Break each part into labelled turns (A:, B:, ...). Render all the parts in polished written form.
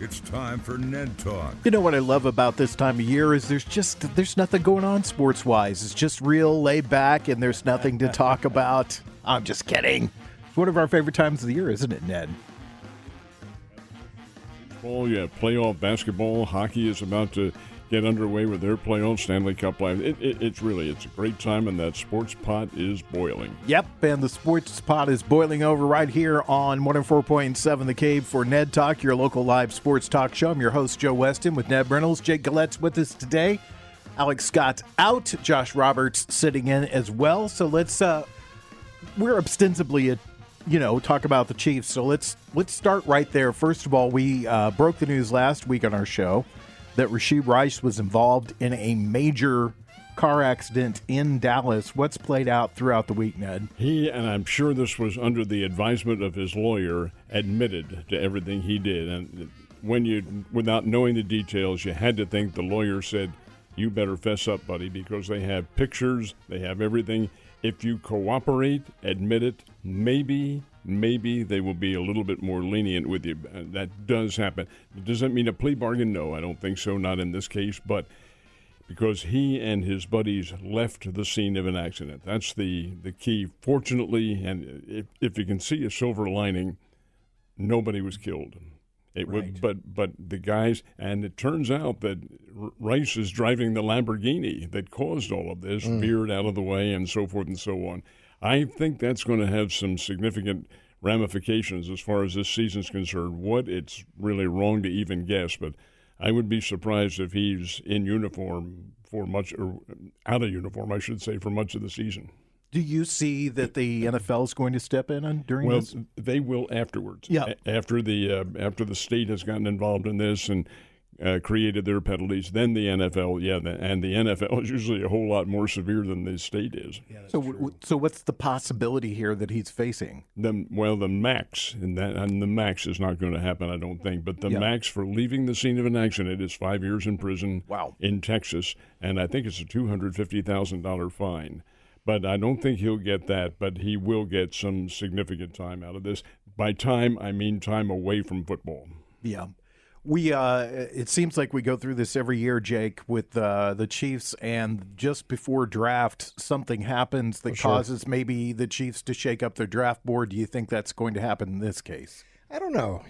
A: It's time for Ned Talk.
B: You know what I love about this time of year is there's nothing going on sports-wise. It's just real laid back, and there's nothing to talk about. I'm just kidding. It's one of our favorite times of the year, isn't it, Ned?
C: Well, yeah, playoff basketball, hockey is about to get underway with their playoff Stanley Cup live. It's a great time, and that sports pot is boiling.
B: Yep, and the sports pot is boiling over right here on 104.7 The Cave for Ned Talk, your local live sports talk show. I'm your host, Joe Westen, with Ned Reynolds. Jake Gallette's with us today. Alex Scott's out. Josh Roberts sitting in as well. So let's we're ostensibly talk about the Chiefs. So let's start right there. First of all, we broke the news last week on our show that Rashee Rice was involved in a major car accident in Dallas. What's played out throughout the week, Ned?
C: He, and I'm sure this was under the advisement of his lawyer, admitted to everything he did. And without knowing the details, you had to think the lawyer said, "You better fess up, buddy," because they have pictures, they have everything. If you cooperate, admit it, maybe they will be a little bit more lenient with you. That does happen. Does that mean a plea bargain? No, I don't think so, not in this case. But because he and his buddies left the scene of an accident. That's the key. Fortunately, and if you can see a silver lining, nobody was killed. But the guys, and it turns out that Rice is driving the Lamborghini that caused all of this, veered out of the way, and so forth and so on. I think that's going to have some significant ramifications as far as this season's concerned. What, it's really wrong to even guess, but I would be surprised if he's in uniform for much, or out of uniform, I should say, for much of the season.
B: Do you see that the NFL is going to step in during this?
C: Well, they will afterwards.
B: Yeah.
C: After the state has gotten involved in this and created their penalties, then the NFL, and the NFL is usually a whole lot more severe than the state is.
B: Yeah, so what's the possibility here that he's facing?
C: The max, and the max is not going to happen, I don't think. But the max for leaving the scene of an accident is 5 years in prison.
B: Wow.
C: In Texas, and I think it's a $250,000 fine. But I don't think he'll get that, but he will get some significant time out of this. By time, I mean time away from football.
B: Yeah. We it seems like we go through this every year, Jake, with the Chiefs, and just before draft, something happens that causes maybe the Chiefs to shake up their draft board. Do you think that's going to happen in this case?
D: I don't know.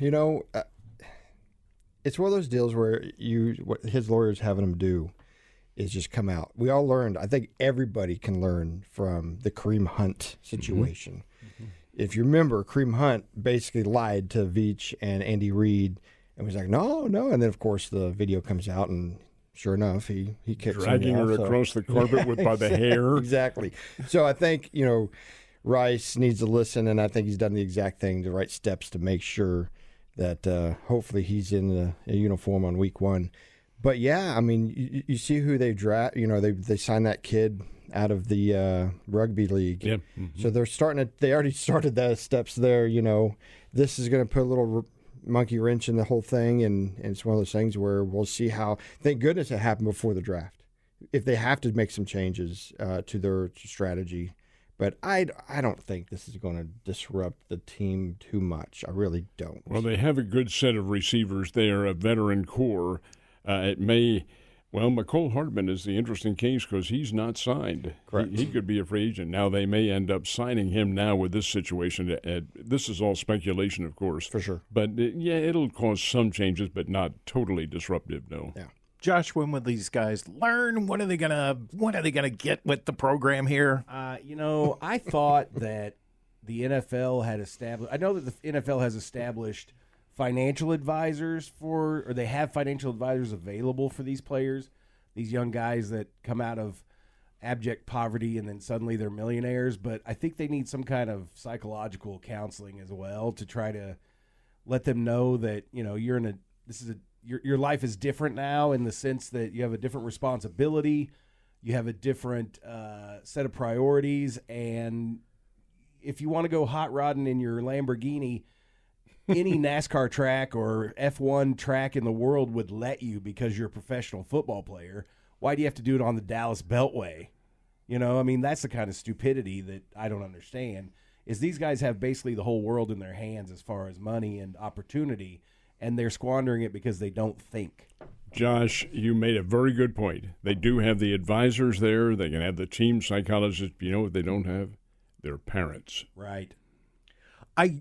D: It's one of those deals where what his lawyer's having him do is just come out. We all learned, I think everybody can learn from the Kareem Hunt situation. Mm-hmm. If you remember, Kareem Hunt basically lied to Veach and Andy Reid and was like, no. And then, of course, the video comes out, and sure enough, he kicks
C: dragging her across the carpet by the hair.
D: Exactly. So I think, Rice needs to listen, and I think he's done the exact thing, the right steps to make sure that hopefully he's in a uniform on week 1. But yeah, I mean, you see who they draft. They signed that kid out of the rugby league.
C: Yep. Mm-hmm.
D: So they already started the steps there. This is going to put a little monkey wrench in the whole thing, and it's one of those things where we'll see how. Thank goodness it happened before the draft. If they have to make some changes to their strategy, but I don't think this is going to disrupt the team too much. I really don't.
C: Well, they have a good set of receivers. They are a veteran core. McCole Hardman is the interesting case because he's not signed.
D: Correct.
C: He could be a free agent. Now they may end up signing him now with this situation. This is all speculation, of course.
D: For sure.
C: But, it'll cause some changes, but not totally disruptive, no.
D: Yeah.
B: Josh, when will these guys learn? When are they gonna get with the program here?
E: I thought that the NFL had established – I know that the NFL has established – financial advisors or they have financial advisors available for these players, these young guys that come out of abject poverty and then suddenly they're millionaires. But I think they need some kind of psychological counseling as well to try to let them know that, your life is different now in the sense that you have a different responsibility, you have a different set of priorities, and if you want to go hot rodding in your Lamborghini, any NASCAR track or F1 track in the world would let you because you're a professional football player. Why do you have to do it on the Dallas Beltway? That's the kind of stupidity that I don't understand, is these guys have basically the whole world in their hands as far as money and opportunity, and they're squandering it because they don't think.
C: Josh, you made a very good point. They do have the advisors there. They can have the team psychologists. You know what they don't have? Their parents.
E: Right.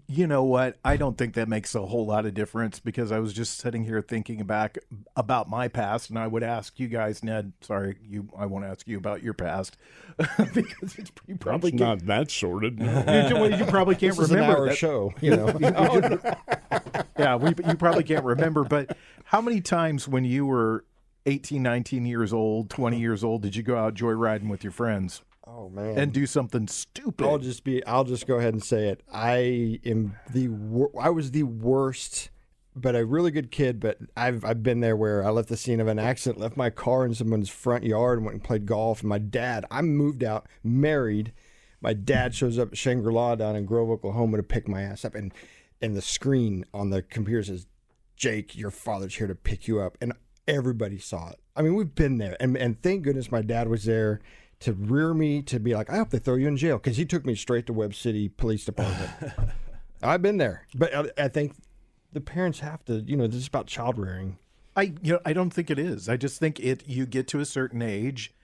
B: You know what? I don't think that makes a whole lot of difference because I was just sitting here thinking back about my past, and I would ask you guys, Ned. Sorry, I won't ask you about your past because you probably
C: It's not that sordid. No.
B: you probably can't
D: This is
B: remember
D: an hour
B: that.
D: show, you know.
B: Yeah, you probably can't remember. But how many times when you were 18, 19 years old, 20 years old, did you go out joyriding with your friends?
D: Oh man!
B: And do something stupid.
D: I'll just go ahead and say it. I was the worst, but a really good kid. But I've been there where I left the scene of an accident, left my car in someone's front yard, and went and played golf. And my dad, I moved out, married. My dad shows up at Shangri-La down in Grove, Oklahoma, to pick my ass up, and the screen on the computer says, "Jake, your father's here to pick you up," and everybody saw it. I mean, we've been there, and thank goodness my dad was there to rear me, to be like, I hope they throw you in jail, because he took me straight to Webb City Police Department. I've been there, but I think the parents have to, this is about child rearing.
B: I don't think it is. I just think you get to a certain age,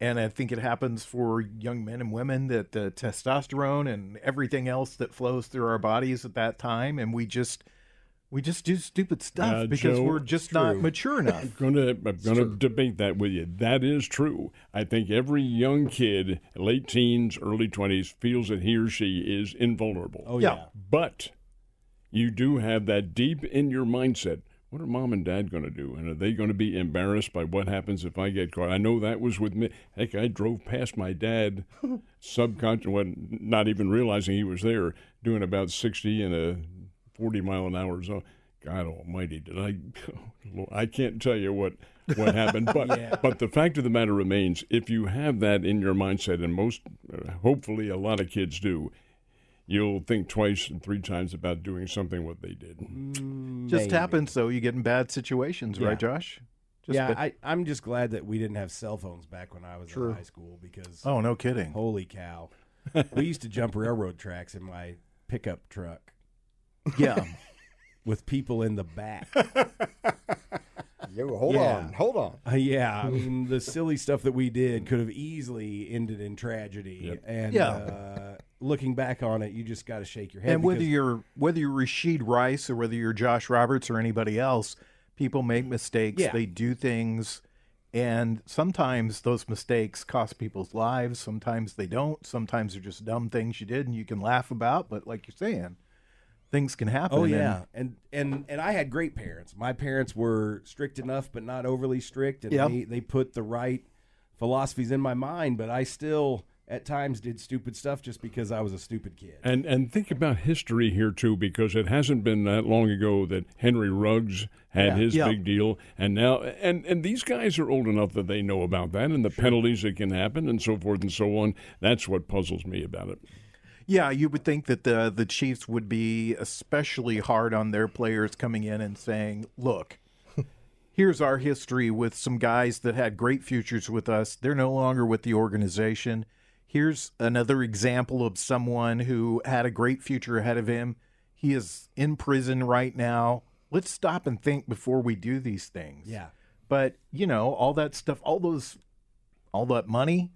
B: and I think it happens for young men and women that the testosterone and everything else that flows through our bodies at that time, and we just do stupid stuff because
C: Joe,
B: we're just not mature enough.
C: I'm gonna debate that with you. That is true. I think every young kid, late teens, early 20s, feels that he or she is invulnerable.
E: Oh, yeah.
C: But you do have that deep in your mindset. What are mom and dad going to do? And are they going to be embarrassed by what happens if I get caught? I know that was with me. Heck, I drove past my dad, not even realizing he was there, doing about 60 in a 40-mile-an-hour zone. God almighty, I can't tell you what happened. But but the fact of the matter remains, if you have that in your mindset, and most, hopefully a lot of kids do, you'll think twice and three times about doing something what they did.
B: Just happens, though. You get in bad situations, right, Josh?
E: I'm just glad that we didn't have cell phones back when I was in high school because,
B: oh, no kidding.
E: Holy cow. We used to jump railroad tracks in my pickup truck.
B: Yeah.
E: With people in the back.
D: Hold on.
E: Yeah, I mean, the silly stuff that we did could have easily ended in tragedy.
C: Yep.
E: And looking back on it, you just got to shake your head.
B: And whether you're Rashid Rice or whether you're Josh Roberts or anybody else, people make mistakes.
E: Yeah.
B: They do things, and sometimes those mistakes cost people's lives. Sometimes they don't. Sometimes they're just dumb things you did and you can laugh about. But like you're saying, things can happen.
E: Oh yeah, and I had great parents. My parents were strict enough, but not overly strict, and they put the right philosophies in my mind. But I still, at times, did stupid stuff just because I was a stupid kid.
C: And think about history here too, because it hasn't been that long ago that Henry Ruggs had his big deal, and now and these guys are old enough that they know about that and the penalties that can happen and so forth and so on. That's what puzzles me about it.
B: Yeah, you would think that the Chiefs would be especially hard on their players coming in and saying, look, here's our history with some guys that had great futures with us. They're no longer with the organization. Here's another example of someone who had a great future ahead of him. He is in prison right now. Let's stop and think before we do these things.
E: Yeah.
B: But, all that stuff, all that money,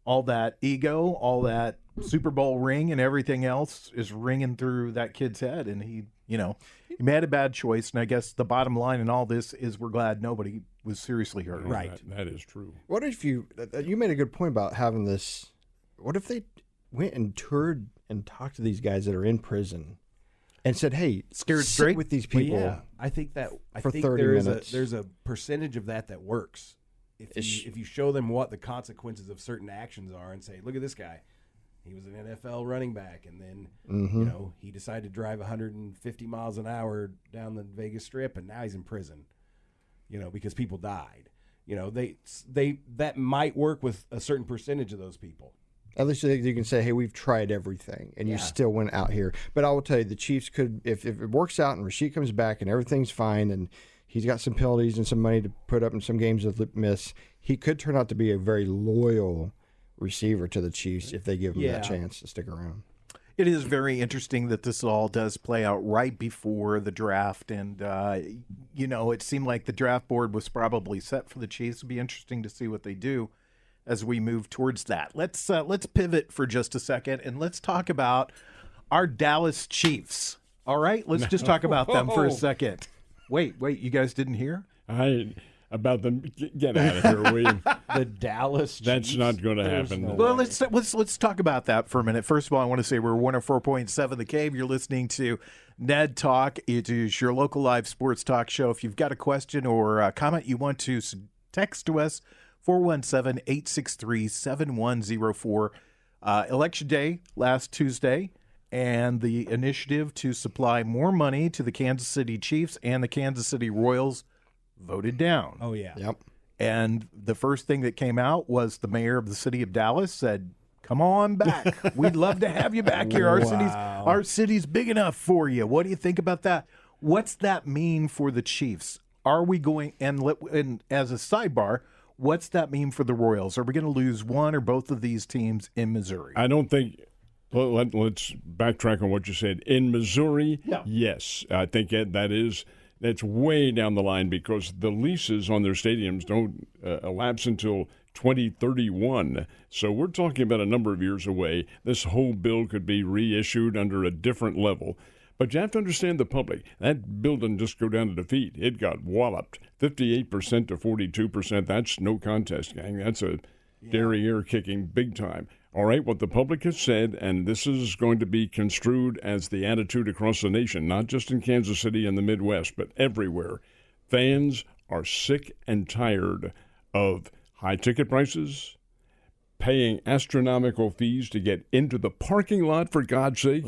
B: all that ego, all that Super Bowl ring and everything else is ringing through that kid's head, and he made a bad choice. And I guess the bottom line in all this is we're glad nobody was seriously hurt.
E: Right.
C: That is true.
D: What if you made a good point about having this? What if they went and toured and talked to these guys that are in prison and said, "Hey,
B: Scared
D: sit
B: straight
D: with these
E: But
D: people."
E: yeah, I think
D: for 30 minutes.
E: there's a percentage of that works. If you show them what the consequences of certain actions are and say, look at this guy. He was an NFL running back, and then he decided to drive 150 miles an hour down the Vegas Strip, and now he's in prison. Because people died. That might work with a certain percentage of those people.
D: At least you can say, "Hey, we've tried everything, and you still went out here." But I will tell you, the Chiefs could, if it works out and Rashid comes back and everything's fine, and he's got some penalties and some money to put up in some games that miss, he could turn out to be a very loyal receiver to the Chiefs if they give him that chance to stick around.
B: It is very interesting that this all does play out right before the draft. And, it seemed like the draft board was probably set for the Chiefs. It'll be interesting to see what they do as we move towards that. Let's pivot for just a second, and let's talk about our Dallas Chiefs. All right? Let's just talk about them for a second. Wait, you guys didn't hear?
C: About them, get out of here, William.
E: The Dallas Chiefs.
C: That's not going to happen.
E: No
B: Well,
E: way.
B: let's talk about that for a minute. First of all, I want to say we're 104.7 The Cave. You're listening to Ned Talk. It is your local live sports talk show. If you've got a question or a comment you want to text to us, 417-863-7104. Election day last Tuesday, and the initiative to supply more money to the Kansas City Chiefs and the Kansas City Royals voted down.
E: Oh, yeah.
D: Yep.
B: And the first thing that came out was the mayor of the city of Dallas said, "Come on back. We'd love to have you back here. Our city's big enough for you." What do you think about that? What's that mean for the Chiefs? Are we going, and as a sidebar, what's that mean for the Royals? Are we going to lose one or both of these teams in Missouri?
C: I don't think. Let's backtrack on what you said. In Missouri, yes, I think that's way down the line because the leases on their stadiums don't elapse until 2031. So we're talking about a number of years away. This whole bill could be reissued under a different level. But you have to understand the public. That bill didn't just go down to defeat. It got walloped. 58% to 42%. That's no contest, gang. That's a derriere kicking big time. All right, what the public has said, and this is going to be construed as the attitude across the nation, not just in Kansas City and the Midwest, but everywhere. Fans are sick and tired of high ticket prices, paying astronomical fees to get into the parking lot, for God's sake,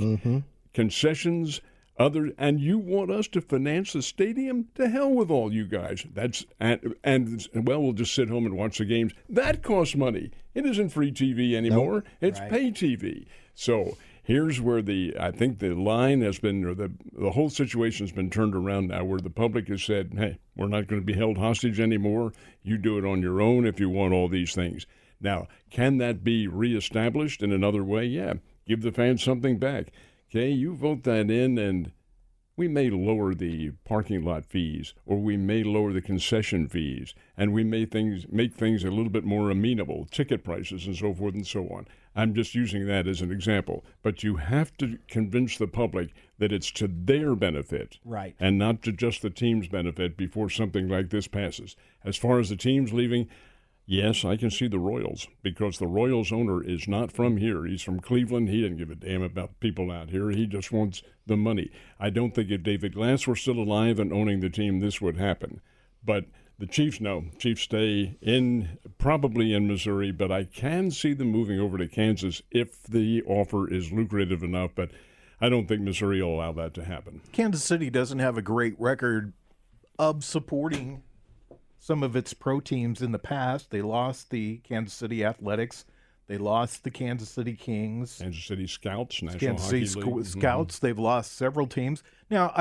C: concessions, and you want us to finance the stadium? To hell with all you guys. We'll just sit home and watch the games. That costs money. It isn't free TV anymore. It's pay TV. So here's where I think the line has been, or the whole situation has been turned around now, where the public has said, hey, we're not going to be held hostage anymore. You do it on your own if you want all these things. Now, can that be reestablished in another way? Yeah. Give the fans something back. Okay, you vote that in, and we may lower the parking lot fees, or we may lower the concession fees, and we may make things a little bit more amenable, ticket prices and so forth and so on. I'm just using that as an example. But you have to convince the public that it's to their benefit,
E: right,
C: and not to just the team's benefit before something like this passes. As far as the teams leaving, yes, I can see the Royals, because the Royals owner is not from here. He's from Cleveland. He didn't give a damn about people out here. He just wants the money. I don't think if David Glass were still alive and owning the team, this would happen. But the Chiefs, no. Chiefs stay probably in Missouri, but I can see them moving over to Kansas if the offer is lucrative enough. But I don't think Missouri will allow that to happen.
B: Kansas City doesn't have a great record of supporting some of its pro teams in the past. They lost the Kansas City Athletics. They lost the Kansas City Kings.
C: Kansas City Scouts, National
B: Kansas
C: Hockey
B: City
C: League.
B: Scouts. They've lost several teams. Now,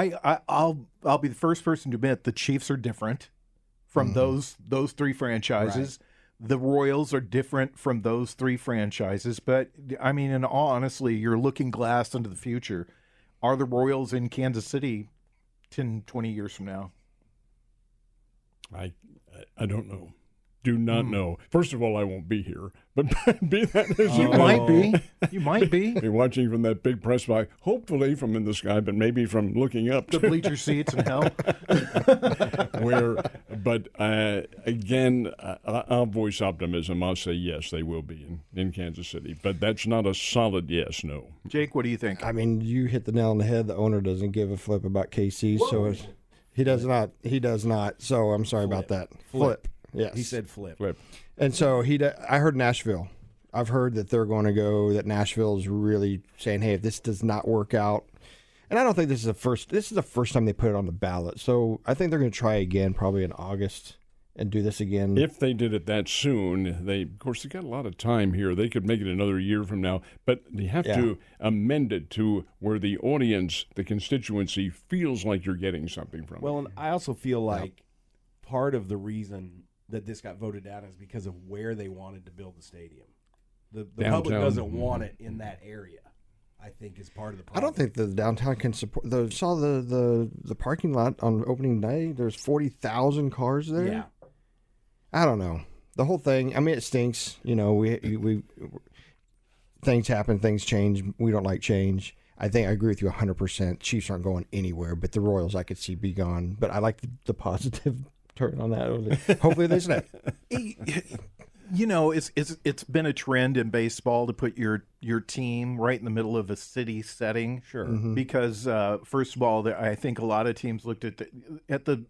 B: I'll be the first person to admit the Chiefs are different from those three franchises. Right. The Royals are different from those three franchises. But, I mean, in all honesty, you're looking glass into the future. Are the Royals in Kansas City 10, 20 years from now?
C: I don't know. Do not know. First of all, I won't be here. But be that as
B: you might be. You might be.
C: Be watching from that big press box, hopefully from in the sky, but maybe from looking up.
B: The bleacher seats in hell.
C: Again, I'll voice optimism. I'll say yes, they will be in Kansas City. But that's not a solid yes, no.
B: Jake, what do you think?
D: I mean, you hit the nail on the head. The owner doesn't give a flip about KC, so he does not. He does not. So I'm sorry about that. Flip. Yes.
E: He said flip.
D: And so I heard Nashville. I've heard that they're going to go, that Nashville is really saying, hey, if this does not work out, and I don't think this is the first time they put it on the ballot. So I think they're going to try again probably in August and do this again.
C: If they did it that soon, they got a lot of time here. They could make it another year from now, but they have to amend it to where the audience, the constituency, feels like you're getting something from it.
E: Well, and I also feel like part of the reason that this got voted down is because of where they wanted to build the stadium. The public doesn't want it in that area. I think is part of the
D: I
E: problem.
D: don't think the downtown can support. Saw the parking lot on opening day. There's 40,000 cars there.
E: Yeah.
D: I don't know the whole thing. I mean, it stinks. We things happen, things change. We don't like change. I think I agree with you 100%. Chiefs aren't going anywhere, but the Royals I could see be gone. But I like the positive turn on that. Hopefully they stay.
B: It's been a trend in baseball to put your team right in the middle of a city setting.
E: Sure.
B: Mm-hmm. Because first of all, I think a lot of teams looked at the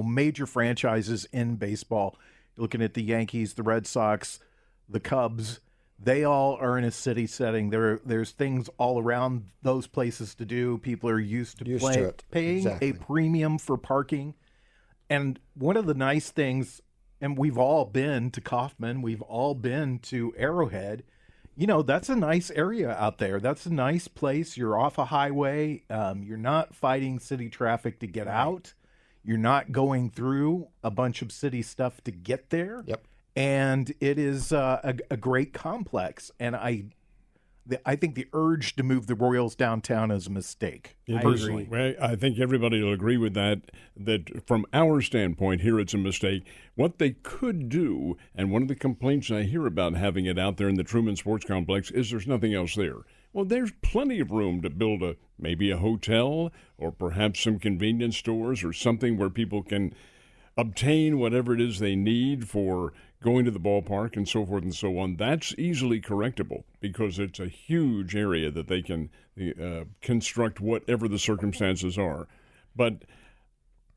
B: major franchises in baseball. You're looking at the Yankees, the Red Sox, the Cubs. They all are in a city setting. There's things all around those places to do. People are used to paying
D: exactly.
B: a premium for parking. And one of the nice things, and we've all been to Kauffman, we've all been to Arrowhead, that's a nice area out there. That's a nice place. You're off a highway. You're not fighting city traffic to get out. You're not going through a bunch of city stuff to get there.
D: Yep.
B: And it is a great complex. And I think the urge to move the Royals downtown is a mistake. Personally.
C: Well, I think everybody will agree with that from our standpoint here, it's a mistake. What they could do, and one of the complaints I hear about having it out there in the Truman Sports Complex, is there's nothing else there. Well, there's plenty of room to build maybe a hotel or perhaps some convenience stores or something where people can obtain whatever it is they need for going to the ballpark and so forth and so on. That's easily correctable because it's a huge area that they can construct whatever the circumstances are. But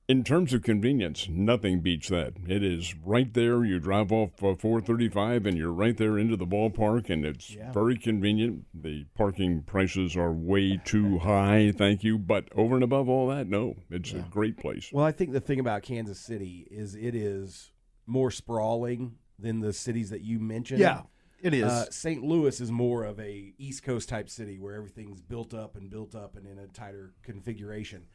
C: in terms of convenience, nothing beats that. It is right there. You drive off 435 and you're right there into the ballpark, and it's very convenient. The parking prices are way too high, thank you. But over and above all that, no, it's a great place.
E: Well, I think the thing about Kansas City is it is more sprawling than the cities that you mentioned.
B: Yeah, it is.
E: St. Louis is more of a East Coast type city where everything's built up and in a tighter configuration.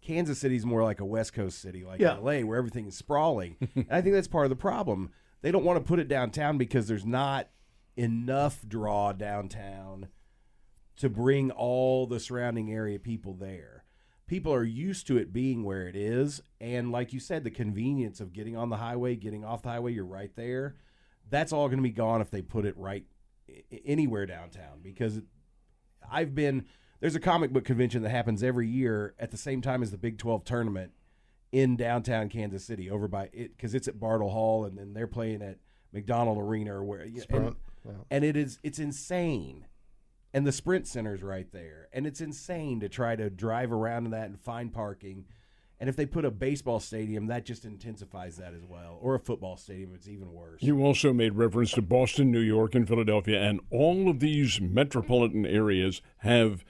E: Kansas City is more like a West Coast city, like LA, where everything is sprawling. And I think that's part of the problem. They don't want to put it downtown because there's not enough draw downtown to bring all the surrounding area people there. People are used to it being where it is, and like you said, the convenience of getting on the highway, getting off the highway, you're right there. That's all going to be gone if they put it right anywhere downtown, because there's a comic book convention that happens every year at the same time as the Big 12 tournament in downtown Kansas City over by it, because it's at Bartle Hall, and then they're playing at McDonald Arena or where, and it's insane. And the Sprint Center's right there. And it's insane to try to drive around in that and find parking. And if they put a baseball stadium, that just intensifies that as well. Or a football stadium, it's even worse.
C: You also made reference to Boston, New York, and Philadelphia. And all of these metropolitan areas have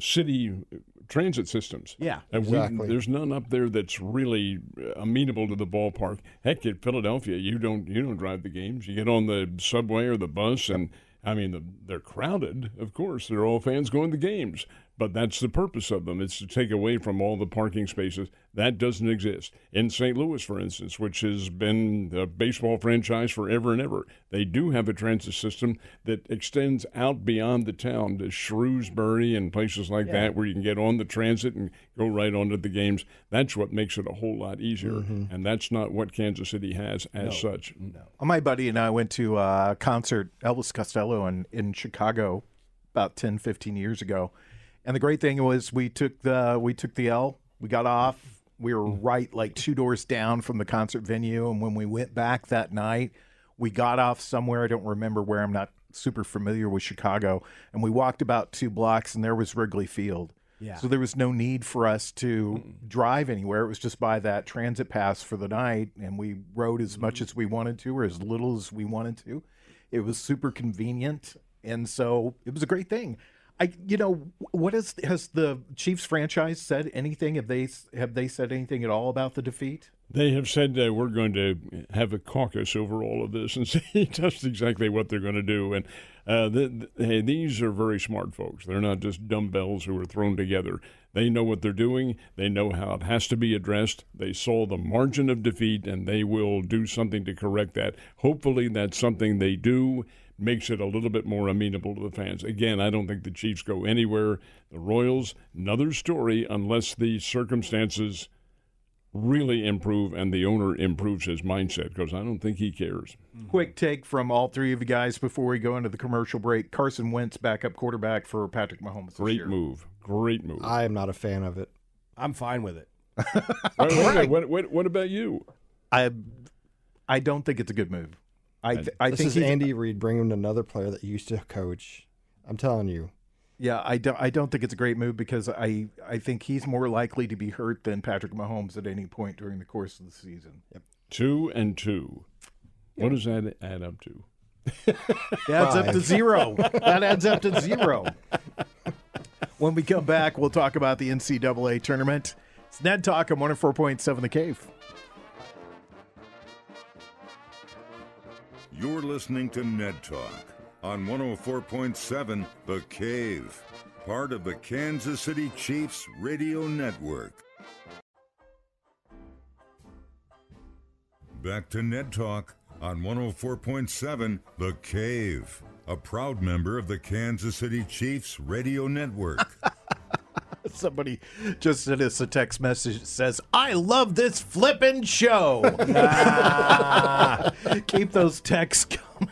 C: city transit systems.
E: Yeah,
C: and
D: exactly.
C: There's none up there that's really amenable to the ballpark. Heck, at Philadelphia, you don't drive the games. You get on the subway or the bus, and I mean, they're crowded, of course. They're all fans going to games. But that's the purpose of them. It's to take away from all the parking spaces. That doesn't exist. In St. Louis, for instance, which has been a baseball franchise forever and ever, they do have a transit system that extends out beyond the town to Shrewsbury and places like that, where you can get on the transit and go right onto the games. That's what makes it a whole lot easier. Mm-hmm. And that's not what Kansas City has as such.
E: No.
B: My buddy and I went to a concert, Elvis Costello, in Chicago about 10, 15 years ago. And the great thing was we took the L. We got off. We were right like 2 doors down from the concert venue. And when we went back that night, we got off somewhere. I don't remember where. I'm not super familiar with Chicago. And we walked about 2 blocks, and there was Wrigley Field.
E: Yeah.
B: So there was no need for us to drive anywhere. It was just buy that transit pass for the night, and we rode as much as we wanted to or as little as we wanted to. It was super convenient, and so it was a great thing. Has the Chiefs franchise said anything? Have they said anything at all about the defeat?
C: They have said we're going to have a caucus over all of this and see just exactly what they're going to do. And these are very smart folks. They're not just dumbbells who are thrown together. They know what they're doing. They know how it has to be addressed. They saw the margin of defeat, and they will do something to correct that. Hopefully that's something they do. makes it a little bit more amenable to the fans. Again, I don't think the Chiefs go anywhere. The Royals, another story, unless the circumstances really improve and the owner improves his mindset, because I don't think he cares.
B: Quick take from all three of you guys before we go into the commercial break. Carson Wentz, backup quarterback for Patrick Mahomes this year.
C: Great move.
D: I am not a fan of it.
E: I'm fine with it.
C: What about you?
B: I don't think it's a good move. I
D: This
B: think
D: is Andy Reid bringing another player that used to coach. I'm telling you.
B: Yeah, I don't think it's a great move because I think he's more likely to be hurt than Patrick Mahomes at any point during the course of the season.
D: Yep.
C: 2-2. What does that add up to?
B: That adds up to 0. That adds up to 0. When we come back, we'll talk about the NCAA tournament. It's Ned Talk on 104.7 The Cave.
A: You're listening to Ned Talk on 104.7 The Cave, part of the Kansas City Chiefs radio network. Back to Ned Talk on 104.7 The Cave, a proud member of the Kansas City Chiefs radio network.
B: Somebody just sent us a text message that says, I love this flippin' show. Keep those texts coming.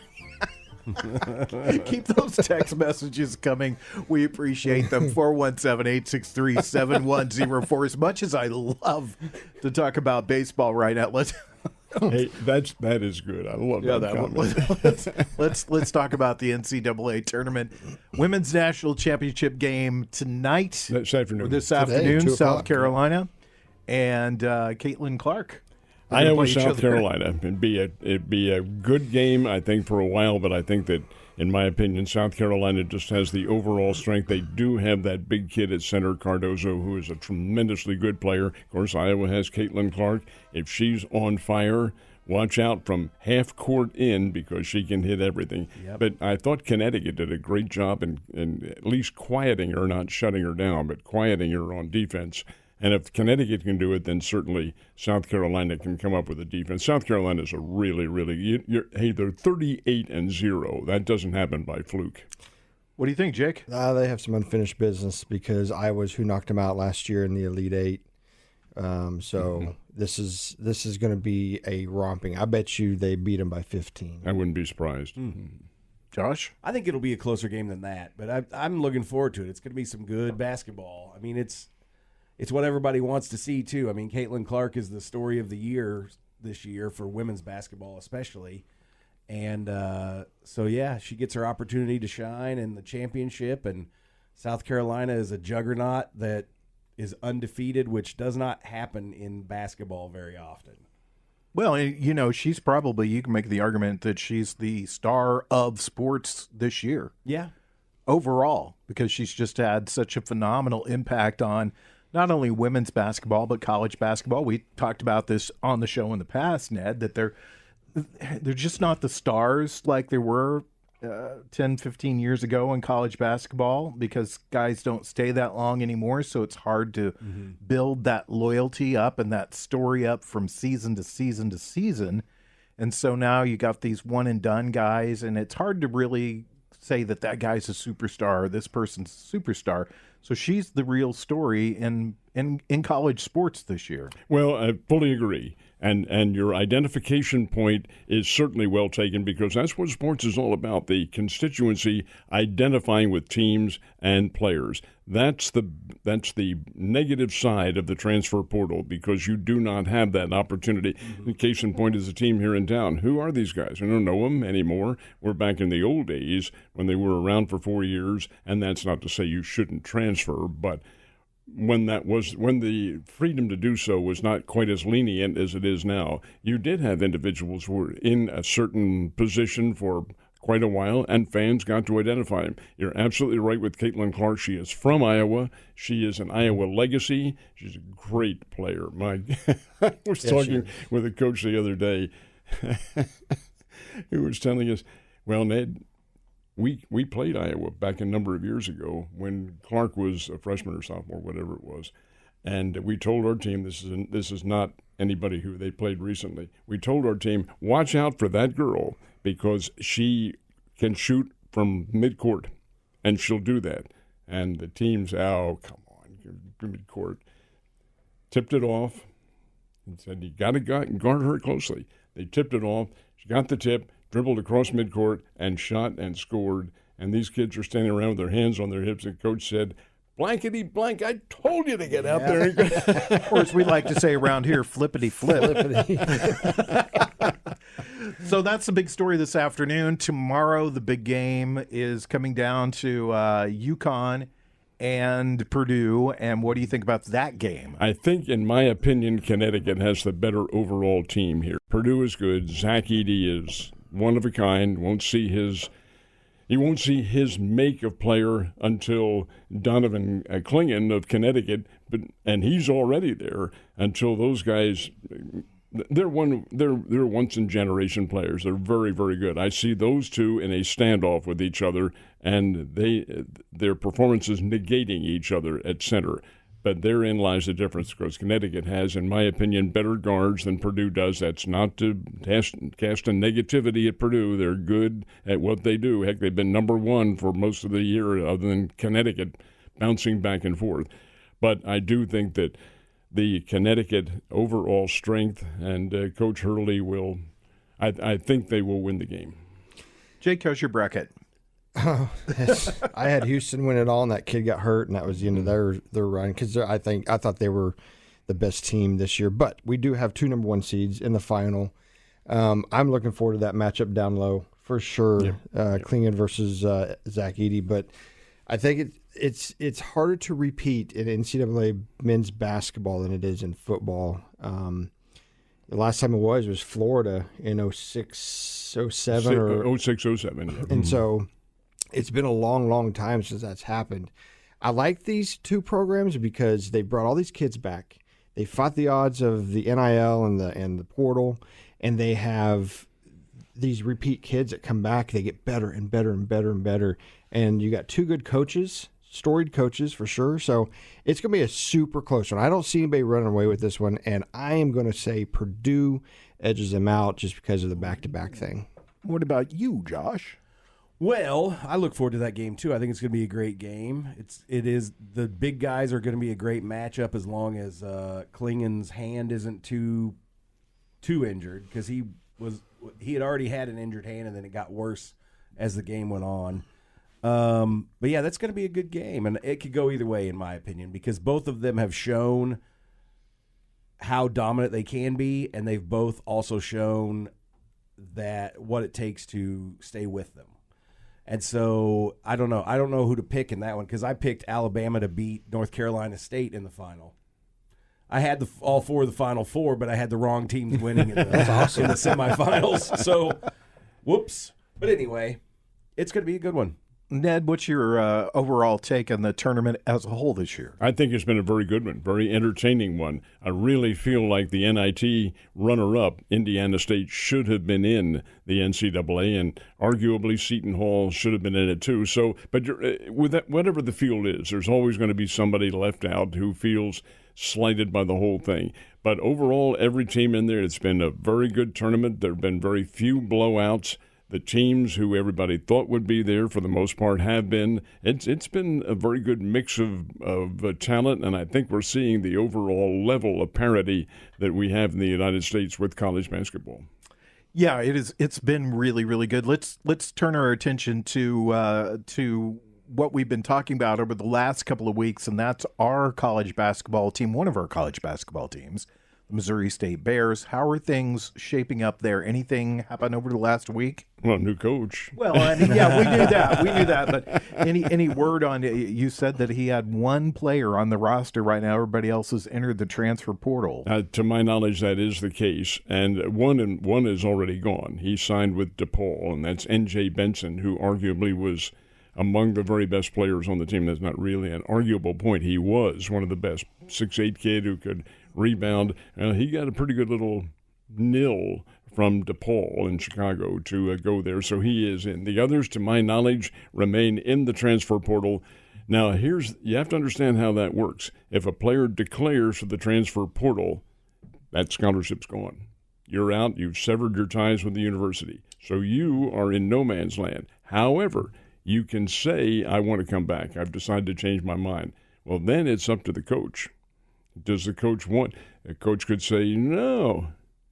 B: Keep those text messages coming. We appreciate them. 417-863-7104. As much as I love to talk about baseball right now,
C: Hey, that is good. I love that comment.
B: Let's talk about the NCAA tournament. Women's National Championship game tonight.
C: This afternoon.
B: This
D: Today,
B: afternoon,
D: 2
B: South
D: o'clock.
B: Carolina and Caitlin Clark.
C: Iowa, South Carolina. It'd be a good game, I think, for a while, but I think that, in my opinion, South Carolina just has the overall strength. They do have that big kid at center, Cardozo, who is a tremendously good player. Of course, Iowa has Caitlin Clark. If she's on fire, watch out from half court in because she can hit everything.
E: Yep.
C: But I thought Connecticut did a great job in at least quieting her, not shutting her down, but quieting her on defense. And if Connecticut can do it, then certainly South Carolina can come up with a defense. South Carolina is a really, hey, they're 38-0. That doesn't happen by fluke.
B: What do you think, Jake?
D: They have some unfinished business because Iowa's who knocked them out last year in the Elite Eight. This is going to be a romping. I bet you they beat them by 15.
C: I wouldn't be surprised.
B: Josh?
E: I think it'll be a closer game than that, but I'm looking forward to it. It's going to be some good basketball. I mean, it's what everybody wants to see, too. I mean, Caitlin Clark is the story of the year this year for women's basketball especially. And she gets her opportunity to shine in the championship. And South Carolina is a juggernaut that is undefeated, which does not happen in basketball very often.
B: Well, she's probably, you can make the argument that she's the star of sports this year.
E: Yeah.
B: Overall, because she's just had such a phenomenal impact on not only women's basketball, but college basketball. We talked about this on the show in the past, Ned, that they're just not the stars like they were 10, 15 years ago in college basketball because guys don't stay that long anymore. So it's hard to build that loyalty up and that story up from season to season to season. And so now you got these one and done guys, and it's hard to really say that guy's a superstar or this person's a superstar. So she's the real story in college sports this year.
C: Well, I fully agree. And your identification point is certainly well taken because that's what sports is all about, the constituency identifying with teams and players. That's the negative side of the transfer portal because you do not have that opportunity. The case in point is a team here in town. Who are these guys? I don't know them anymore. We're back in the old days when they were around for 4 years, and that's not to say you shouldn't transfer, but when the freedom to do so was not quite as lenient as it is now, you did have individuals who were in a certain position for quite a while, and fans got to identify him. You're absolutely right with Caitlin Clark. She is from Iowa. She is an Iowa legacy. She's a great player. I was talking with a coach the other day who was telling us, well, Ned, we played Iowa back a number of years ago when Clark was a freshman or sophomore, whatever it was. And we told our team, this is not anybody who they played recently. We told our team, watch out for that girl because she can shoot from midcourt, and she'll do that. And the teams, oh, come on, midcourt, tipped it off and said, you got to guard her closely. They tipped it off. She got the tip, dribbled across midcourt, and shot and scored. And these kids are standing around with their hands on their hips, and coach said, blankety blank, I told you to get out there.
B: Or as we like to say around here, flippity flip. So that's the big story this afternoon. Tomorrow, the big game is coming down to UConn and Purdue. And what do you think about that game?
C: I think, in my opinion, Connecticut has the better overall team here. Purdue is good. Zach Edey is one of a kind. You won't see his make of player until Donovan Clingan of Connecticut, and he's already there until those guys. They're once in generation players. They're very, very good. I see those two in a standoff with each other, and their performances negating each other at center. But therein lies the difference, because Connecticut has, in my opinion, better guards than Purdue does. That's not to cast a negativity at Purdue. They're good at what they do. Heck, they've been number one for most of the year, other than Connecticut, bouncing back and forth. But I do think that the Connecticut overall strength and Coach Hurley will, I think they will win the game.
B: Jake, how's your bracket?
D: Oh, I had Houston win it all, and that kid got hurt, and that was the end of their run. Because I thought they were the best team this year. But we do have 2 number 1 seeds in the final. I'm looking forward to that matchup down low for sure. Yep. Clingan versus Zach Edey. But I think it's harder to repeat in NCAA men's basketball than it is in football. The last time it was Florida in 06, 07.
C: Or 06, 07.
D: And so it's been a long, long time since that's happened. I like these 2 programs because they brought all these kids back. They fought the odds of the NIL and the portal, and they have these repeat kids that come back. They get better and better and better and better. And you got 2 good coaches, storied coaches for sure. So it's going to be a super close one. I don't see anybody running away with this one, and I am going to say Purdue edges them out just because of the back-to-back thing.
B: What about you, Josh?
E: Well, I look forward to that game too. I think it's going to be a great game. It is the big guys are going to be a great matchup as long as Klingen's hand isn't too injured, because he had already had an injured hand and then it got worse as the game went on. But yeah, that's going to be a good game, and it could go either way in my opinion, because both of them have shown how dominant they can be, and they've both also shown that what it takes to stay with them. And so I don't know who to pick in that one, because I picked Alabama to beat North Carolina State in the final. I had all 4 of the Final 4, but I had the wrong teams winning in the semifinals. So, whoops. But anyway, it's going to be a good one.
B: Ned, what's your overall take on the tournament as a whole this year?
C: I think it's been a very good one, very entertaining one. I really feel like the NIT runner-up, Indiana State, should have been in the NCAA, and arguably Seton Hall should have been in it too. So, but with that, whatever the field is, there's always going to be somebody left out who feels slighted by the whole thing. But overall, every team in there, it's been a very good tournament. There have been very few blowouts. The teams who everybody thought would be there, for the most part, have been. It's been a very good mix of talent, and I think we're seeing the overall level of parity that we have in the United States with college basketball.
B: Yeah, it is. It's been really, really good. Let's turn our attention to what we've been talking about over the last couple of weeks, and that's our college basketball team, one of our college basketball teams, the Missouri State Bears. How are things shaping up there? Anything happen over the last week?
C: Well, new coach.
B: Well, I mean, yeah, we knew that. But any word on it? You said that he had 1 player on the roster right now. Everybody else has entered the transfer portal.
C: To my knowledge, that is the case, and one is already gone. He signed with DePaul, and that's N.J. Benson, who arguably was among the very best players on the team. That's not really an arguable point. He was one of the best. 6'8" kid who could rebound. He got a pretty good little nil from DePaul in Chicago to go there, so he is in. The others, to my knowledge, remain in the transfer portal. Now, you have to understand how that works. If a player declares for the transfer portal, that scholarship's gone. You're out. You've severed your ties with the university. So you are in no man's land. However, you can say, I want to come back. I've decided to change my mind. Well, then it's up to the coach. Does the coach want? A coach could say, no,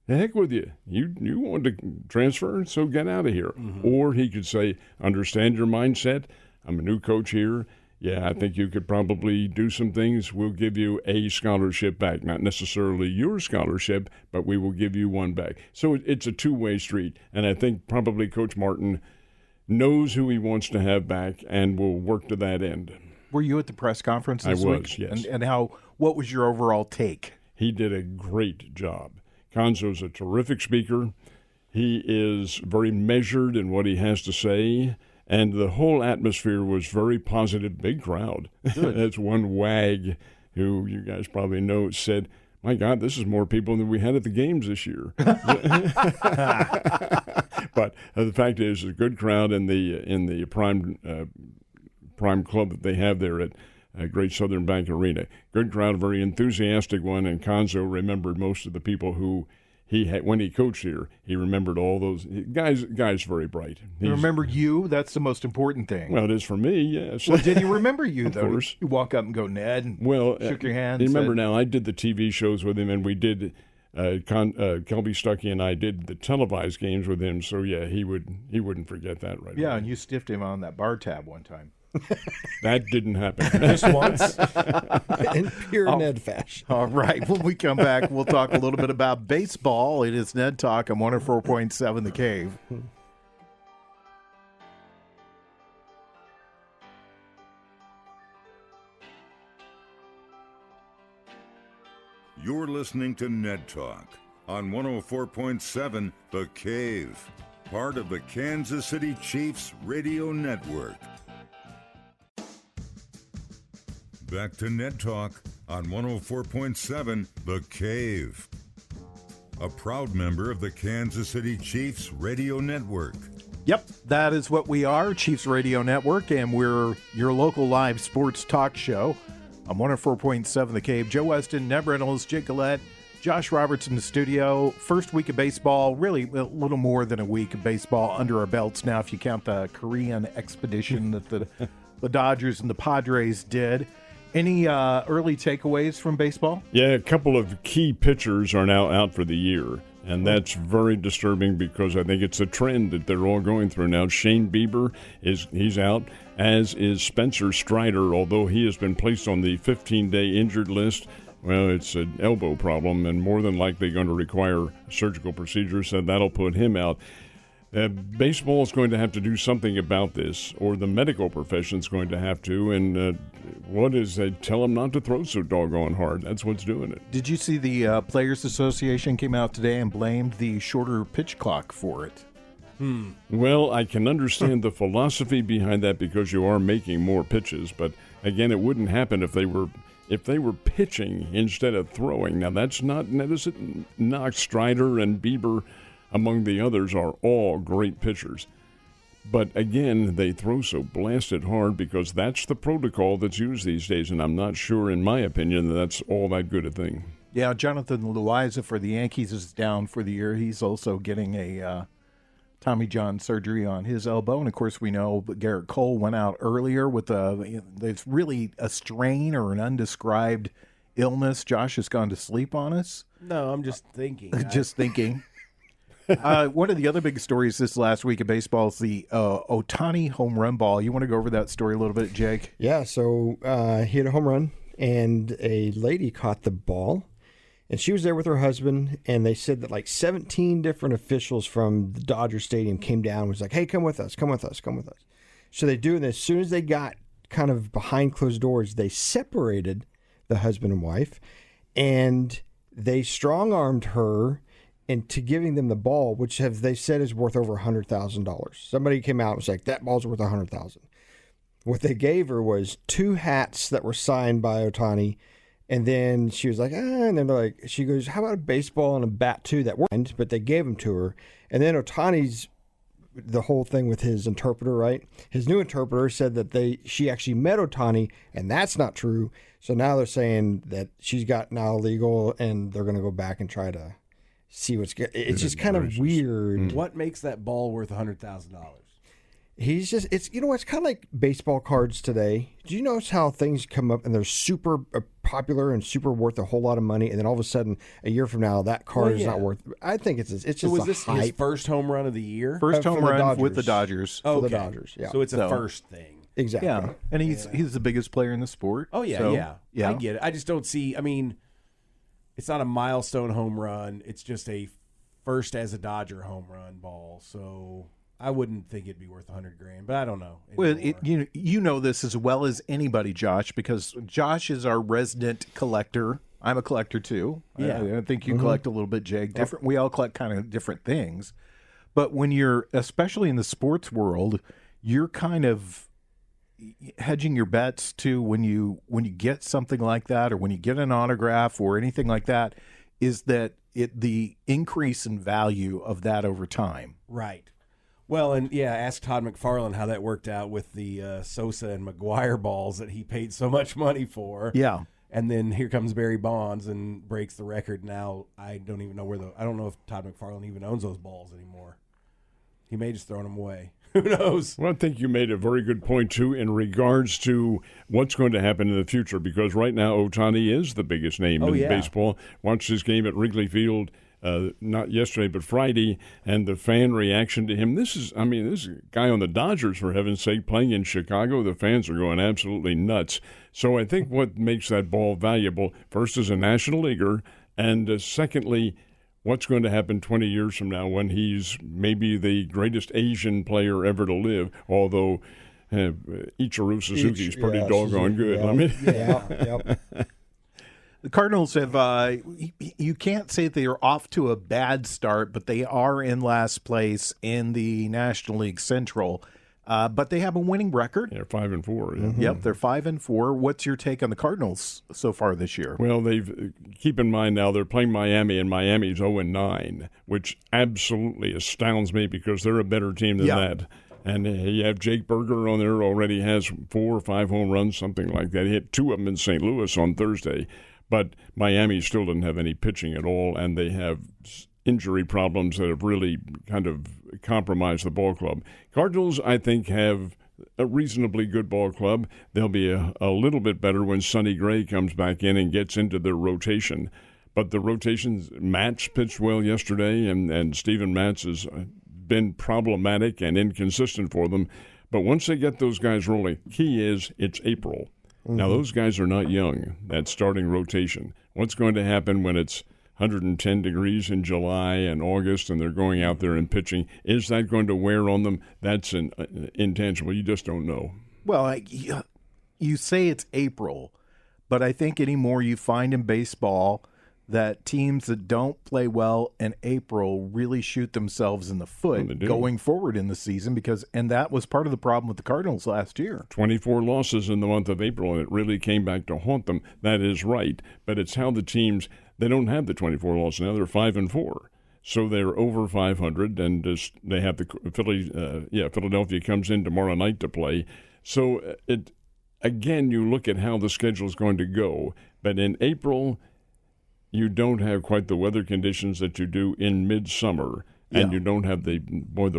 C: the heck with you. You want to transfer, so get out of here. Or he could say, understand your mindset. I'm a new coach here. Yeah, I think you could probably do some things. We'll give you a scholarship back. Not necessarily your scholarship, but we will give you one back. So it's a two-way street. And I think probably Coach Martin knows who he wants to have back and will work to that end.
B: Were you at the press conference this week?
C: I was, yes.
B: And what was your overall take?
C: He did a great job. Conzo's a terrific speaker. He is very measured in what he has to say. And the whole atmosphere was very positive, big crowd. That's one wag who you guys probably know said, my God, this is more people than we had at the games this year. But the fact is, it's a good crowd in the prime club that they have there at Great Southern Bank Arena. Good crowd, a very enthusiastic one, and Conzo remembered most of the people who he had when he coached here. He remembered all those guys. Very bright.
B: Remember you? That's the most important thing.
C: Well, it is for me. Yes.
B: Well, did he remember you though?
C: Of course.
B: You walk up and go, Ned. And shook your hand.
C: You remember now? I did the TV shows with him, and we did. Kelby Stuckey and I did the televised games with him. So yeah, he wouldn't forget that right
B: Yeah,
C: away.
B: and you stiffed him on that bar tab one time.
C: That didn't happen.
B: Just once.
D: In pure Ned fashion.
B: All right. When we come back, we'll talk a little bit about baseball. It is Ned Talk on 104.7 The Cave.
A: You're listening to Ned Talk on 104.7 The Cave, part of the Kansas City Chiefs radio network. Back to Ned Talk on 104.7 The Cave, a proud member of the Kansas City Chiefs radio network.
B: Yep, that is what we are, Chiefs Radio Network, and we're your local live sports talk show on 104.7 The Cave. Joe Westen, Ned Reynolds, Jake Gillette, Josh Roberts in the studio. First week of baseball, really a little more than a week of baseball under our belts now, if you count the Korean expedition that the Dodgers and the Padres did. Any early takeaways from baseball?
C: Yeah, a couple of key pitchers are now out for the year, and that's very disturbing because I think it's a trend that they're all going through now. Shane Bieber he's out, as is Spencer Strider, although he has been placed on the 15-day injured list. Well, it's an elbow problem and more than likely going to require a surgical procedure, so that'll put him out. Baseball is going to have to do something about this, or the medical profession is going to have to, and what is they tell them not to throw so doggone hard. That's what's doing it.
B: Did you see the Players Association came out today and blamed the shorter pitch clock for it?
C: Well, I can understand the philosophy behind that because you are making more pitches, but again, it wouldn't happen if they were pitching instead of throwing. Now, that's not Knox, Strider, and Bieber, among the others, are all great pitchers. But again, they throw so blasted hard because that's the protocol that's used these days, and I'm not sure, in my opinion, that that's all that good a thing.
B: Yeah, Jonathan Loaiza for the Yankees is down for the year. He's also getting a Tommy John surgery on his elbow. And, of course, we know Garrett Cole went out earlier with it's really a strain or an undescribed illness. Josh has gone to sleep on us.
E: No, I'm just thinking.
B: Just thinking. One of the other big stories this last week of baseball is the Ohtani home run ball. You want to go over that story a little bit, Jake?
D: Yeah, so he had a home run, and a lady caught the ball, and she was there with her husband, and they said that like 17 different officials from the Dodger Stadium came down and was like, hey, come with us, come with us, come with us. So they do, and as soon as they got kind of behind closed doors, they separated the husband and wife, and they strong-armed her into giving them the ball, which they said is worth over $100,000. Somebody came out and was like, that ball's worth $100,000. What they gave her was 2 hats that were signed by Ohtani, and then she was like, and then like, she goes, how about a baseball and a bat too that weren't, but they gave them to her. And then Ohtani's, the whole thing with his interpreter, right? His new interpreter said that she actually met Ohtani, and that's not true. So now they're saying that she's got now legal, and they're going to go back and try to see what's good. It's just kind of weird.
E: What makes that ball worth $100,000?
D: He's just, it's kind of like baseball cards today. Do you notice how things come up and they're super popular and super worth a whole lot of money, and then all of a sudden, a year from now, that card is not worth? I think it's just
E: so was
D: a
E: this
D: hype.
E: his first home run of the year?
B: First home run
D: Dodgers.
B: with the Dodgers.
E: Oh,
D: For the Dodgers, yeah.
E: So it's a first thing.
D: Exactly.
B: Yeah, and he's the biggest player in the sport.
E: Oh, yeah,
B: so,
E: yeah. I get it. I just don't see, I mean, it's not a milestone home run. It's just a first as a Dodger home run ball. So I wouldn't think it'd be worth $100,000, but I don't know.
B: Well, you know this as well as anybody, Josh, because Josh is our resident collector. I'm a collector too.
E: Yeah.
B: I think you collect a little bit, Jake. Different. We all collect kind of different things, but when you're, especially in the sports world, you're kind of hedging your bets too when you get something like that, or when you get an autograph or anything like that, is that the increase in value of that over time.
E: Right. Well, and ask Todd McFarlane how that worked out with the Sosa and McGuire balls that he paid so much money for.
B: Yeah.
E: And then here comes Barry Bonds and breaks the record. Now I don't even know I don't know if Todd McFarlane even owns those balls anymore. He may just thrown them away. Who knows?
C: Well, I think you made a very good point, too, in regards to what's going to happen in the future, because right now Ohtani is the biggest name in baseball. Watched his game at Wrigley Field, not yesterday, but Friday, and the fan reaction to him. This is a guy on the Dodgers, for heaven's sake, playing in Chicago. The fans are going absolutely nuts. So I think what makes that ball valuable, first, as a National Leaguer, and secondly, what's going to happen 20 years from now when he's maybe the greatest Asian player ever to live, although Ichiro Suzuki is pretty doggone good.
D: Yeah.
C: I mean,
D: Yep.
B: The Cardinals have, you can't say they are off to a bad start, but they are in last place in the National League Central. But they have a winning record.
C: They're 5-4. Yeah.
B: Yep, they're 5-4. What's your take on the Cardinals so far this year?
C: Well, keep in mind now they're playing Miami, and Miami's 0-9, which absolutely astounds me because they're a better team than that. And you have Jake Berger on there, already has 4 or 5 home runs, something like that. He hit 2 of them in St. Louis on Thursday. But Miami still doesn't have any pitching at all, and they have injury problems that have really kind of compromised the ball club. Cardinals, I think, have a reasonably good ball club. They'll be a little bit better when Sonny Gray comes back in and gets into their rotation. But the rotations, Matz pitched well yesterday, and Steven Matz has been problematic and inconsistent for them. But once they get those guys rolling, key is it's April. Now, those guys are not young, that starting rotation. What's going to happen when it's 110 degrees in July and August and they're going out there and pitching? Is that going to wear on them? That's an intangible. You just don't know.
B: Well, you say it's April, but I think anymore you find in baseball that teams that don't play well in April really shoot themselves in the foot going forward in the season, and that was part of the problem with the Cardinals last year.
C: 24 losses in the month of April, and it really came back to haunt them. That is right, but it's how the teams, they don't have the 24 losses now. They're 5-4. So they're over 500, and they have the Philadelphia comes in tomorrow night to play. So again, you look at how the schedule is going to go, but in April, you don't have quite the weather conditions that you do in midsummer, and you don't have the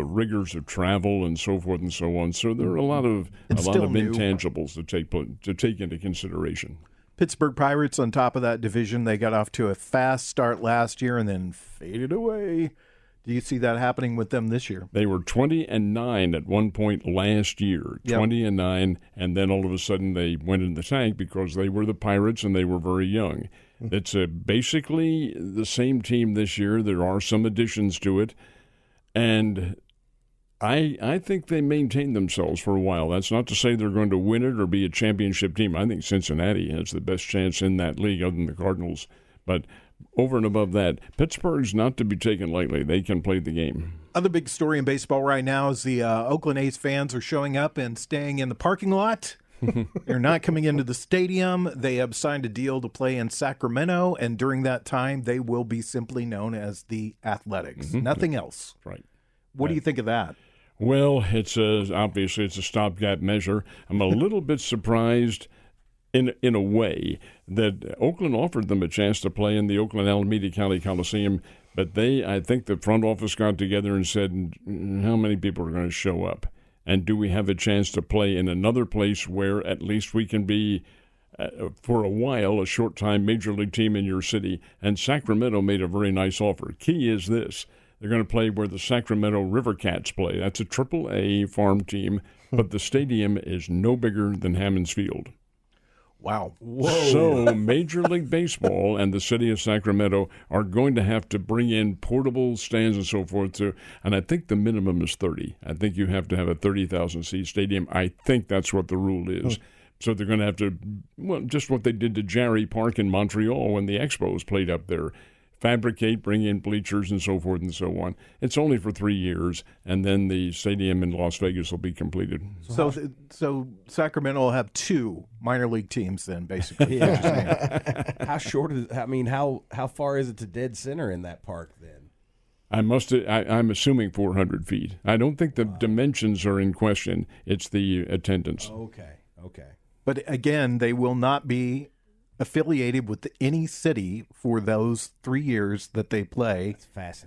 C: rigors of travel and so forth and so on. So there are a lot of intangibles to take into consideration.
B: Pittsburgh Pirates on top of that division, they got off to a fast start last year and then faded away. Do you see that happening with them this year?
C: They were 20-9 at one point last year, 20-9, and then all of a sudden they went in the tank because they were the Pirates and they were very young. It's basically the same team this year. There are some additions to it, and I think they maintain themselves for a while. That's not to say they're going to win it or be a championship team. I think Cincinnati has the best chance in that league other than the Cardinals. But over and above that, Pittsburgh's not to be taken lightly. They can play the game.
B: Other big story in baseball right now is the Oakland A's fans are showing up and staying in the parking lot. They're not coming into the stadium. They have signed a deal to play in Sacramento, and during that time, they will be simply known as the Athletics. Nothing else.
C: Right.
B: What do you think of that?
C: Well, obviously it's a stopgap measure. I'm a little bit surprised in a way that Oakland offered them a chance to play in the Oakland Alameda County Coliseum, but I think the front office got together and said how many people are going to show up. And do we have a chance to play in another place where at least we can be, for a while, a short-time major league team in your city? And Sacramento made a very nice offer. Key is this. They're going to play where the Sacramento River Cats play. That's a Triple-A farm team, but the stadium is no bigger than Hammons Field.
B: Wow.
E: Whoa.
C: So Major League Baseball and the city of Sacramento are going to have to bring in portable stands and so forth too. And I think the minimum is 30. I think you have to have a 30,000-seat stadium. I think that's what the rule is. So they're going to have to, well, just what they did to Jarry Park in Montreal when the Expos played up there. Fabricate, bring in bleachers and so forth and so on. It's only for 3 years, and then the stadium in Las Vegas will be completed.
B: So Sacramento will have 2 minor league teams then, basically.
E: How short is? I mean, how far is it to dead center in that park then?
C: I'm assuming 400 feet. I don't think the dimensions are in question. It's the attendance.
E: Okay.
B: But again, they will not be affiliated with any city for those 3 years that they play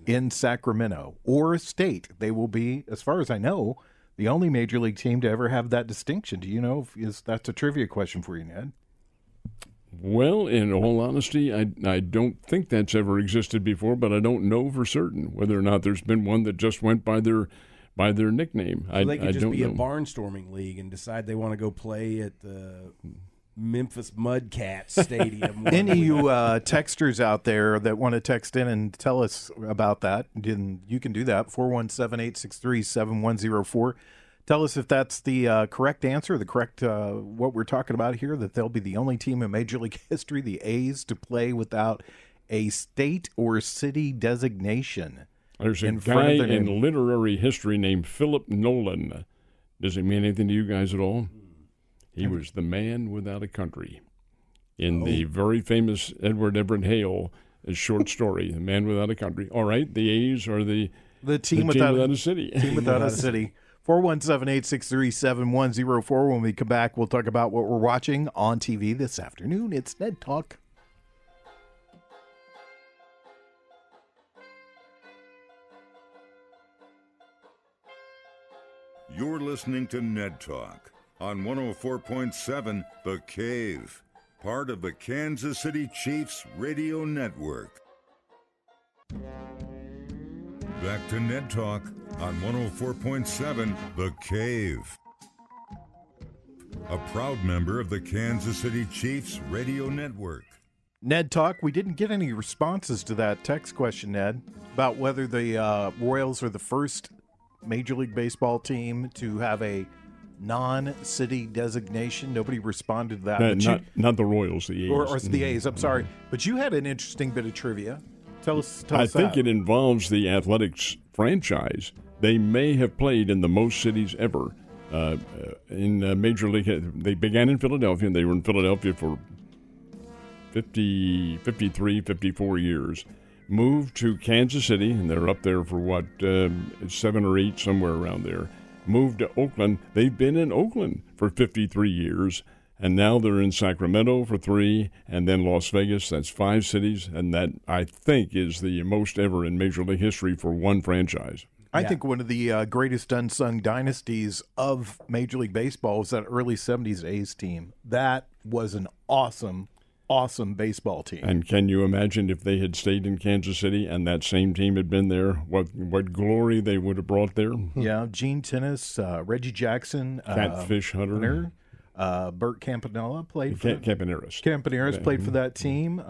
B: in Sacramento or state. They will be, as far as I know, the only major league team to ever have that distinction. Do you know if that's a trivia question for you, Ned?
C: Well, in all honesty, I don't think that's ever existed before, but I don't know for certain whether or not there's been one that just went by their nickname.
E: So they could just be
C: know.
E: a barnstorming league and decide they want to go play at the Memphis Mudcats Stadium.
B: Any of you texters out there that want to text in and tell us about that, you can do that, 417-863-7104. Tell us if that's the correct answer, the correct what we're talking about here, that they'll be the only team in Major League history, the A's, to play without a state or city designation.
C: There's a guy in literary history named Philip Nolan. Does it mean anything to you guys at all? He was the man without a country. In the very famous Edward Everett Hale short story, The Man Without a Country. All right, the A's are the team without a city.
B: Team without a city. 417-863-7104. When we come back, we'll talk about what we're watching on TV this afternoon. It's Ned Talk.
A: You're listening to Ned Talk on 104.7 The Cave, part of the Kansas City Chiefs radio network. Back to Ned Talk on 104.7 The Cave, a proud member of the Kansas City Chiefs radio network.
B: Ned Talk, we didn't get any responses to that text question, Ned, about whether the Royals are the first Major League Baseball team to have a non-city designation. Nobody responded to that.
C: Not the Royals, the A's.
B: Or the A's, I'm sorry. But you had an interesting bit of trivia. Tell us
C: I think it involves the Athletics franchise. They may have played in the most cities ever in Major League. They began in Philadelphia, and they were in Philadelphia for 53, 54 years. Moved to Kansas City, and they're up there for 7 or 8, somewhere around there. Moved to Oakland. They've been in Oakland for 53 years, and now they're in Sacramento for 3, and then Las Vegas. That's 5 cities, and that, I think, is the most ever in Major League history for one franchise.
B: I think one of the greatest unsung dynasties of Major League Baseball was that early 70s A's team. That was an awesome baseball team.
C: And can you imagine if they had stayed in Kansas City and that same team had been there, what glory they would have brought there?
B: Yeah, Gene Tennis, Reggie Jackson,
C: Catfish Hunter,
B: Bert Campanella played for
C: Campaneris
B: played for that team.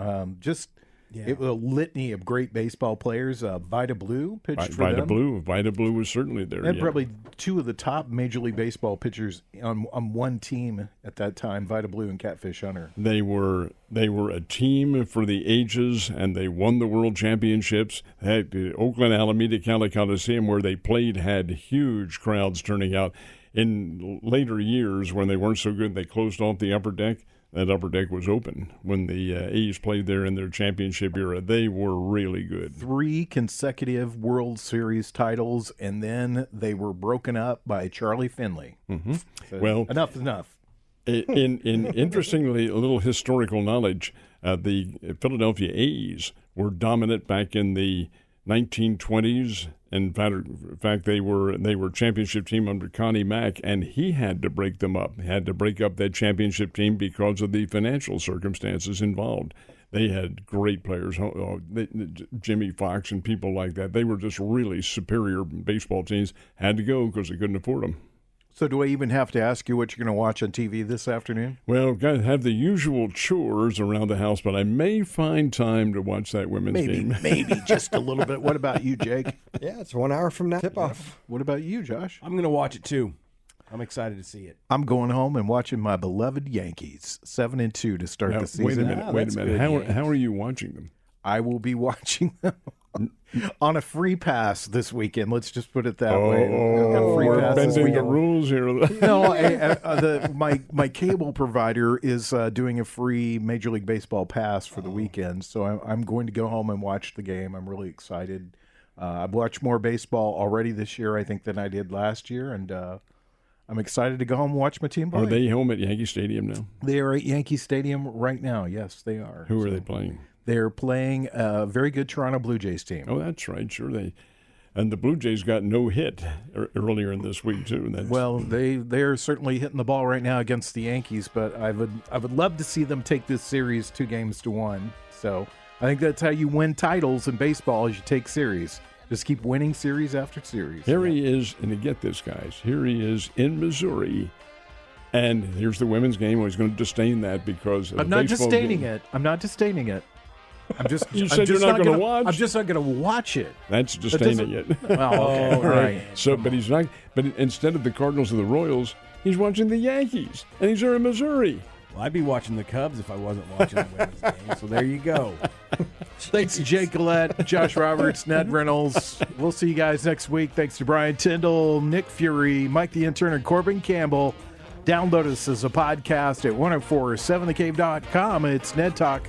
B: It was a litany of great baseball players. Vida Blue pitched for them.
C: Vida Blue was certainly there.
B: And probably 2 of the top Major League Baseball pitchers on one team at that time, Vida Blue and Catfish Hunter.
C: They were a team for the ages, and they won the World Championships. The Oakland Alameda Coliseum, where they played, had huge crowds turning out. In later years, when they weren't so good, they closed off the upper deck. That upper deck was open when the A's played there in their championship era. They were really good.
B: 3 consecutive World Series titles, and then they were broken up by Charlie Finley.
C: Mm-hmm.
B: So
C: well,
B: enough.
C: In interestingly, a little historical knowledge, the Philadelphia A's were dominant back in the 1920s. In fact, they were championship team under Connie Mack, and he had to break them up. He had to break up that championship team because of the financial circumstances involved. They had great players, Jimmy Fox and people like that. They were just really superior baseball teams. Had to go because they couldn't afford them.
B: So do I even have to ask you what you're going to watch on TV this afternoon?
C: Well, I've got to have the usual chores around the house, but I may find time to watch that women's game.
B: Maybe just a little bit. What about you, Jake?
D: Yeah, it's 1 hour from now. Tip-off.
B: What about you, Josh?
E: I'm going to watch it too. I'm excited to see it.
B: I'm going home and watching my beloved Yankees, 7-2 to start the season.
C: Wait a minute. How are you watching them?
B: I will be watching them on a free pass this weekend. Let's just put it that way.
C: We're bending the rules here.
B: No, my cable provider is doing a free Major League Baseball pass for the weekend, so I'm going to go home and watch the game. I'm really excited. I've watched more baseball already this year, I think, than I did last year, and I'm excited to go home and watch my team play.
C: Are they home at Yankee Stadium now?
B: They are at Yankee Stadium right now. Yes, they are.
C: Who are they playing?
B: They're playing a very good Toronto Blue Jays team.
C: Oh, that's right. Sure, and the Blue Jays got no hit earlier in this week too.
B: Well, they're certainly hitting the ball right now against the Yankees, but I would love to see them take this series 2-1. So I think that's how you win titles in baseball: is you take series. Just keep winning series after series.
C: Here he is, and to get this, guys, here he is in Missouri. And here's the women's game. I was going to disdain that because
B: I'm not disdaining it. I'm not disdaining it. I'm just.
C: You said you're not going to watch.
B: I'm just not going to watch it.
C: That's disdaining it.
B: Oh, okay. All right.
C: So, but he's not. But instead of the Cardinals and the Royals, he's watching the Yankees, and he's there in Missouri.
E: Well, I'd be watching the Cubs if I wasn't watching the women's game. So there you go.
B: Thanks to Jake Gillette, Josh Roberts, Ned Reynolds. We'll see you guys next week. Thanks to Brian Tyndall, Nick Fury, Mike the Intern, and Corbin Campbell. Download us as a podcast at 1047thecave.com. It's Ned Talk.